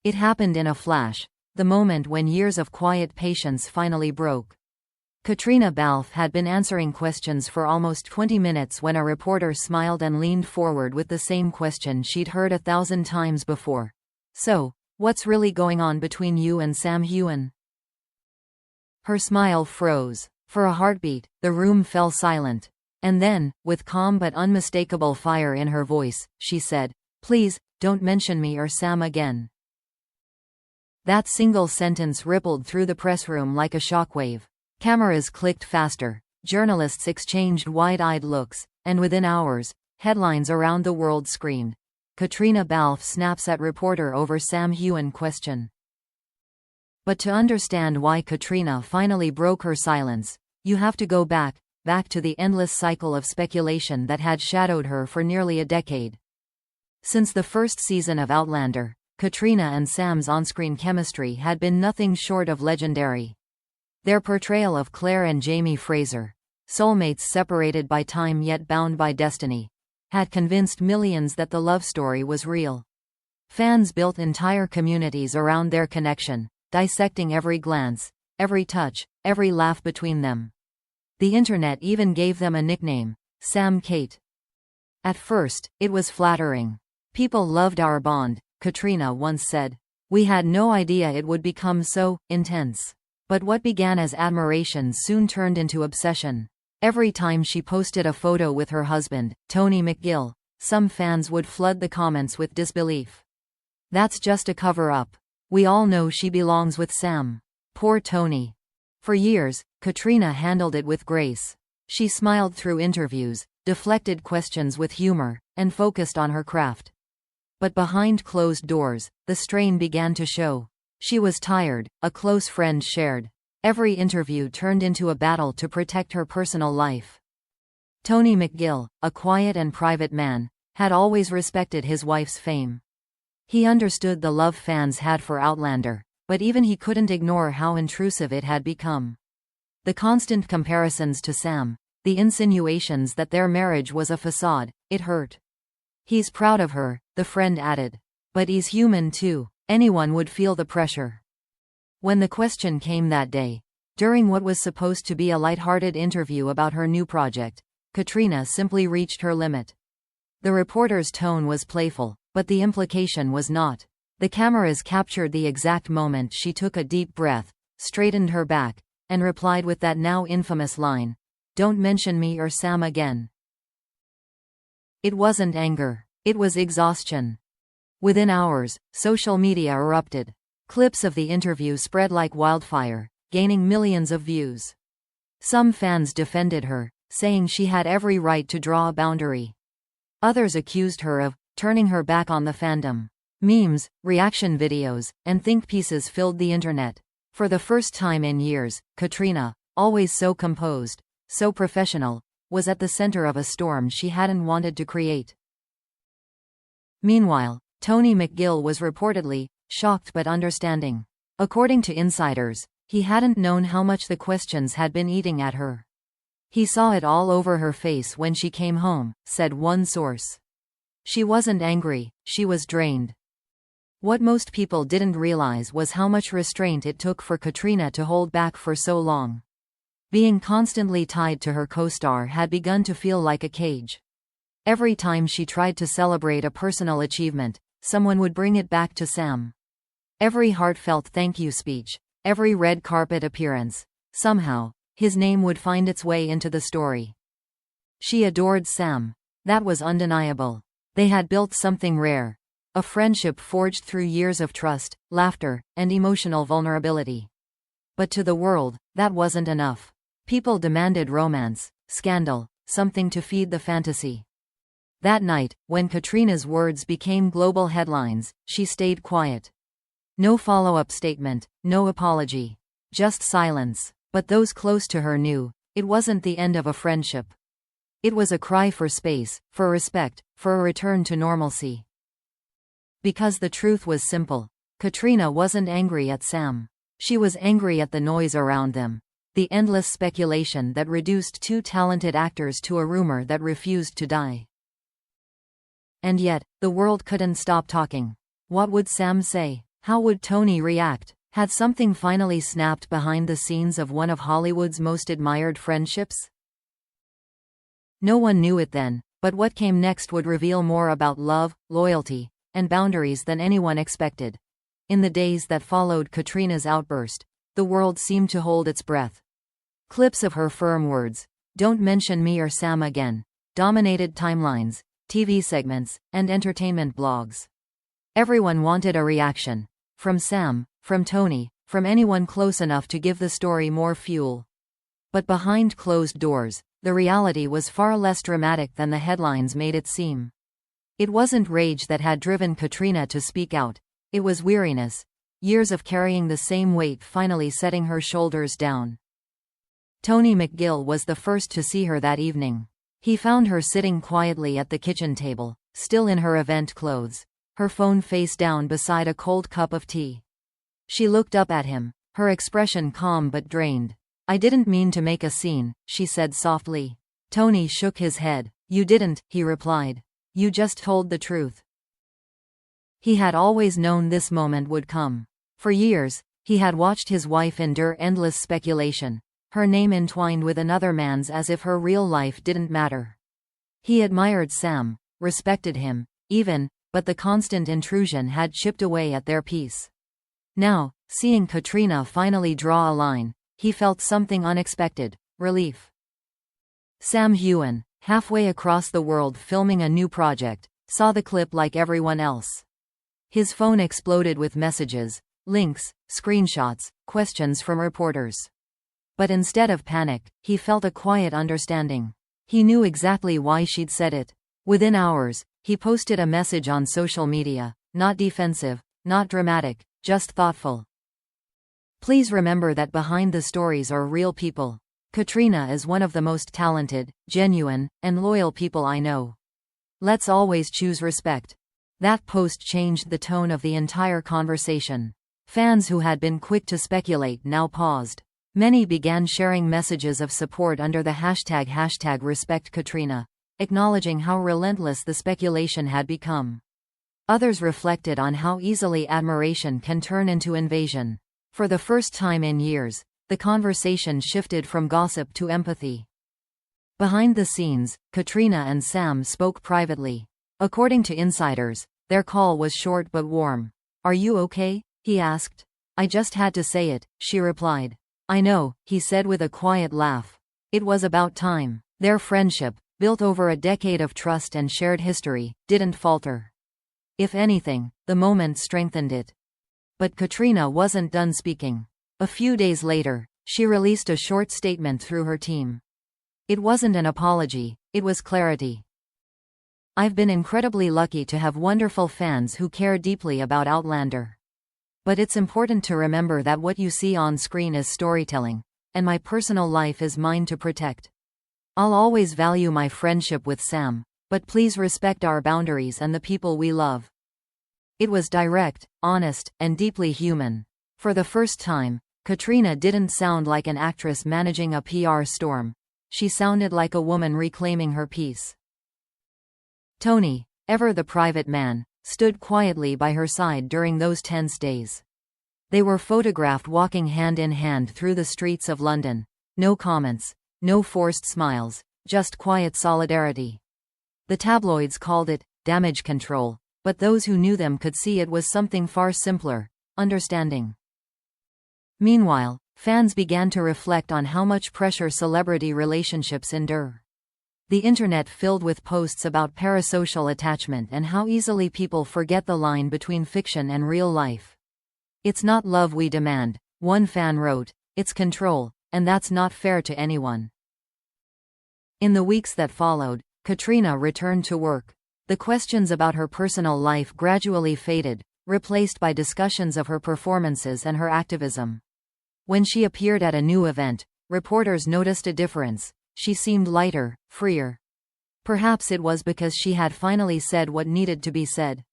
It happened in a flash, the moment when years of quiet patience finally broke. Caitriona Balfe had been answering questions for almost 20 minutes when a reporter smiled and leaned forward with the same question she'd heard 1,000 times before. "So, what's really going on between you and Sam Heughan?" Her smile froze. For a heartbeat, the room fell silent. And then, with calm but unmistakable fire in her voice, she said, "Please, don't mention me or Sam again." That single sentence rippled through the press room like a shockwave. Cameras clicked faster, journalists exchanged wide-eyed looks, and within hours, headlines around the world screamed, "Caitriona Balfe snaps at reporter over Sam Heughan question." But to understand why Caitríona finally broke her silence, you have to go back to the endless cycle of speculation that had shadowed her for nearly a decade. Since the first season of Outlander, Caitríona and Sam's on-screen chemistry had been nothing short of legendary. Their portrayal of Claire and Jamie Fraser, soulmates separated by time yet bound by destiny, had convinced millions that the love story was real. Fans built entire communities around their connection, dissecting every glance, every touch, every laugh between them. The internet even gave them a nickname, Sam Kate. At first, it was flattering. "People loved our bond," Caitríona once said. "We had no idea it would become so intense." But what began as admiration soon turned into obsession. Every time she posted a photo with her husband, Tony McGill, some fans would flood the comments with disbelief. "That's just a cover-up. We all know she belongs with Sam. Poor Tony." For years, Caitríona handled it with grace. She smiled through interviews, deflected questions with humor, and focused on her craft. But behind closed doors, the strain began to show. She was tired, a close friend shared. Every interview turned into a battle to protect her personal life. Tony McGill, a quiet and private man, had always respected his wife's fame. He understood the love fans had for Outlander, but even he couldn't ignore how intrusive it had become. The constant comparisons to Sam, the insinuations that their marriage was a facade, it hurt. "He's proud of her," the friend added. "But he's human too. Anyone would feel the pressure." When the question came that day, during what was supposed to be a light-hearted interview about her new project, Caitríona simply reached her limit. The reporter's tone was playful, but the implication was not. The cameras captured the exact moment she took a deep breath, straightened her back, and replied with that now infamous line, "Don't mention me or Sam again." It wasn't anger. It was exhaustion. Within hours, social media erupted. Clips of the interview spread like wildfire, gaining millions of views. Some fans defended her, saying she had every right to draw a boundary. Others accused her of turning her back on the fandom. Memes, reaction videos, and think pieces filled the internet. For the first time in years, Caitríona, always so composed, so professional, was at the center of a storm she hadn't wanted to create. Meanwhile, Tony McGill was reportedly shocked but understanding. According to insiders, he hadn't known how much the questions had been eating at her. "He saw it all over her face when she came home," said one source. "She wasn't angry, she was drained." What most people didn't realize was how much restraint it took for Caitríona to hold back for so long. Being constantly tied to her co-star had begun to feel like a cage. Every time she tried to celebrate a personal achievement, someone would bring it back to Sam. Every heartfelt thank you speech, every red carpet appearance, somehow, his name would find its way into the story. She adored Sam. That was undeniable. They had built something rare. A friendship forged through years of trust, laughter, and emotional vulnerability. But to the world, that wasn't enough. People demanded romance, scandal, something to feed the fantasy. That night, when Caitríona's words became global headlines, she stayed quiet. No follow-up statement, no apology. Just silence. But those close to her knew, it wasn't the end of a friendship. It was a cry for space, for respect, for a return to normalcy. Because the truth was simple. Caitríona wasn't angry at Sam. She was angry at the noise around them. The endless speculation that reduced two talented actors to a rumor that refused to die. And yet, the world couldn't stop talking. What would Sam say? How would Tony react? Had something finally snapped behind the scenes of one of Hollywood's most admired friendships? No one knew it then, but what came next would reveal more about love, loyalty, and boundaries than anyone expected. In the days that followed Caitriona's outburst, the world seemed to hold its breath. Clips of her firm words, "Don't mention me or Sam again," dominated timelines, TV segments, and entertainment blogs. Everyone wanted a reaction. From Sam, from Tony, from anyone close enough to give the story more fuel. But behind closed doors, the reality was far less dramatic than the headlines made it seem. It wasn't rage that had driven Caitriona to speak out. It was weariness. Years of carrying the same weight finally setting her shoulders down. Tony McGill was the first to see her that evening. He found her sitting quietly at the kitchen table, still in her event clothes, her phone face down beside a cold cup of tea. She looked up at him, her expression calm but drained. "I didn't mean to make a scene," she said softly. Tony shook his head. "You didn't," he replied. "You just told the truth." He had always known this moment would come. For years, he had watched his wife endure endless speculation, her name entwined with another man's as if her real life didn't matter. He admired Sam, respected him, even, but the constant intrusion had chipped away at their peace. Now, seeing Caitriona finally draw a line, he felt something unexpected: relief. Sam Heughan, halfway across the world filming a new project, saw the clip like everyone else. His phone exploded with messages, links, screenshots, questions from reporters. But instead of panic, he felt a quiet understanding. He knew exactly why she'd said it. Within hours, he posted a message on social media, not defensive, not dramatic, just thoughtful. "Please remember that behind the stories are real people. Caitríona is one of the most talented, genuine, and loyal people I know. Let's always choose respect." That post changed the tone of the entire conversation. Fans who had been quick to speculate now paused. Many began sharing messages of support under the hashtag #RespectCaitriona, acknowledging how relentless the speculation had become. Others reflected on how easily admiration can turn into invasion. For the first time in years, the conversation shifted from gossip to empathy. Behind the scenes, Caitriona and Sam spoke privately. According to insiders, their call was short but warm. "Are you okay?" he asked. "I just had to say it," she replied. "I know," he said with a quiet laugh. It was about time. Their friendship, built over a decade of trust and shared history, didn't falter. If anything, the moment strengthened it. But Caitriona wasn't done speaking. A few days later, she released a short statement through her team. It wasn't an apology, it was clarity. "I've been incredibly lucky to have wonderful fans who care deeply about Outlander. But it's important to remember that what you see on screen is storytelling, and my personal life is mine to protect. I'll always value my friendship with Sam, but please respect our boundaries and the people we love." It was direct, honest, and deeply human. For the first time, Caitriona didn't sound like an actress managing a PR storm. She sounded like a woman reclaiming her peace. Tony, ever the private man, stood quietly by her side during those tense days. They were photographed walking hand in hand through the streets of London. No comments, no forced smiles, just quiet solidarity. The tabloids called it damage control, but those who knew them could see it was something far simpler: understanding. Meanwhile, fans began to reflect on how much pressure celebrity relationships endure. The internet filled with posts about parasocial attachment and how easily people forget the line between fiction and real life. "It's not love we demand," one fan wrote, "it's control, and that's not fair to anyone." In the weeks that followed, Caitriona returned to work. The questions about her personal life gradually faded, replaced by discussions of her performances and her activism. When she appeared at a new event, reporters noticed a difference. She seemed lighter, freer. Perhaps it was because she had finally said what needed to be said.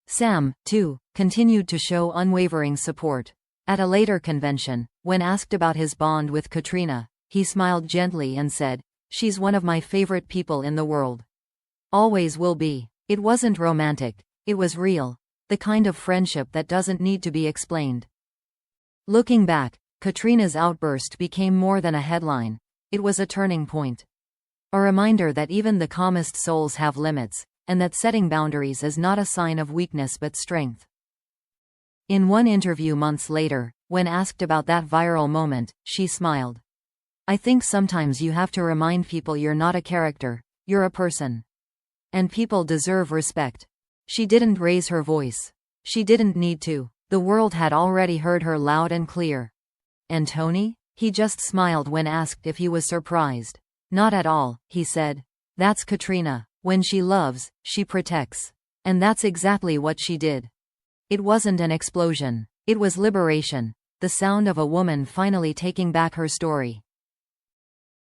Sam, too, continued to show unwavering support. At a later convention, when asked about his bond with Caitriona, he smiled gently and said, "She's one of my favorite people in the world. Always will be." It wasn't romantic, it was real. The kind of friendship that doesn't need to be explained. Looking back, Caitríona's outburst became more than a headline. It was a turning point. A reminder that even the calmest souls have limits, and that setting boundaries is not a sign of weakness but strength. In one interview months later, when asked about that viral moment, she smiled. "I think sometimes you have to remind people you're not a character, you're a person. And people deserve respect." She didn't raise her voice. She didn't need to. The world had already heard her loud and clear. And Tony? He just smiled when asked if he was surprised. "Not at all," he said. "That's Caitríona. When she loves, she protects. And that's exactly what she did." It wasn't an explosion. It was liberation. The sound of a woman finally taking back her story.